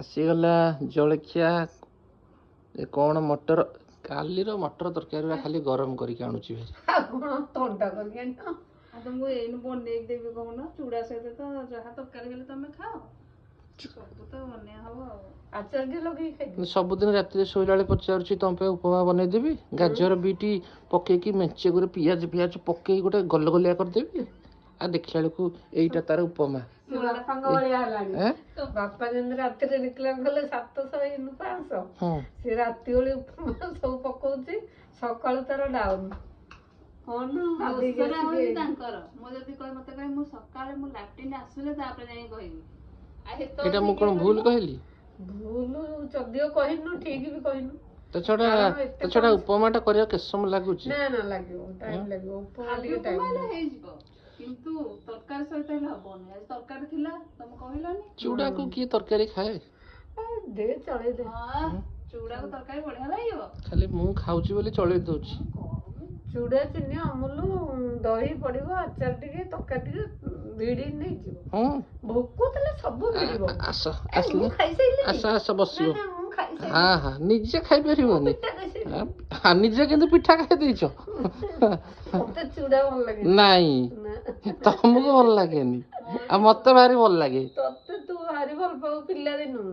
ଆସିଗଲା ଜଳଖିଆ କ'ଣ ମଟର କାଲିର ମଟର ତରକାରୀ ଖାଲି ଗରମ କରିକି ଆଣୁଛି ଥଣ୍ଡା କରିକି ଆଣିବ। ତମକୁ ଏଇନୁ ବନେଇକି ଦେବି କହୁନ ଚୁଡ଼ା ସହିତ ତ ଯାହା ତରକାରୀ ହେଲେ ତମେ ଖାଅ ସବୁ ତ ବନେଇ ହବ ଆଉ ଆଚାର ଟିକେ ଲଗେଇକି ଖାଇଦିଅ। ସବୁଦିନ ରାତିରେ ଶୋଇଲା ବେଳେ ପଚାରୁଛି ତମ ପାଇଁ ଉପମା ବନେଇଦେବି ଗାଜର ବିଟ ପକେଇକି ମେଞ୍ଚେ ଗୁରେ ପିଆଜ ପକେଇକି ଗୋଟେ ଗଲଗଲିଆ କରିଦେବି ଆଉ ଦେଖିଲା ବେଳକୁ ଏଇଟା ତାର ଉପମା। ବାପା ଯେମିତି ରାତିରେ ରିକ୍ଲାମ କଲେ 700 ଇନୁ 500 ସେ ରାତି ଓଳି ଉପମା ସବୁ ପକଉଛି ସକାଳୁ ତାର ଡାଉନ। ତାଙ୍କର ମୁଁ ଯଦି କହି ମତେ କହି ମୁଁ ସକାଳେ ମୁଁ ଲାଟ୍ରିନ୍ ଆସିଲେ ତାପରେ ଯାଇ କହିବି ଏଇଟା ମୁଁ କ'ଣ ଭୁଲ କହିଲି? ଭୁଲ ଯଦିଓ କହିନୁ ଠିକ ବି କହିନୁ। ତା ଛଡା ଉପମା ଟା କରିବା କେତେ ସମୟ ଲାଗୁଛି? ନା ଲାଗିବ ଟାଇମ ଲାଗିବ ଉପମା ଟିକେ ଟାଇମ ହେଇଯିବ କିନ୍ତୁ ତରକାରୀ ସହିତ ହେଲେ ହବନି। ଆଜି ତରକାରୀ ଥିଲା ତମେ କହିଲନି। ଚୁଡାକୁ କିଏ ତରକାରୀ ଖାଏ? ଦେ ଚଳେଇ ଦେ। ଚୁଡାକୁ ତରକାରୀ ବଢିଆ ଲାଗିବ। ଖାଲି ମୁଁ ଖାଉଛି ବୋଲି ଚଳେଇ ଦଉଛି। ଚୁଡା ଚିନି ଅମୁଲ ଦହି ପଡିବ ଆଚାର ଟିକେ ତରକାରୀ ଟିକେ ଭିଡି ନେଇଯିବ। ଭୋକ ଥିଲେ ସବୁ ମିଳିବ। ଆସ ବସିବ। ହଁ ନିଜେ ଖାଇପାରିବନି ନିଜେ କିନ୍ତୁ ପିଠା ଖାଇଦେଇଛ। ମତେ ଚୁଡା ଭଲ ଲାଗେ ନାଇଁ ତମକୁ ଭଲ ଲାଗେନି ଆଉ ମତେ ଭାରି ଭଲ ଲାଗେ। ତତେ ତୁ ଭାରି ଭଲ ପାଉ ପିଲାଦିନୁ।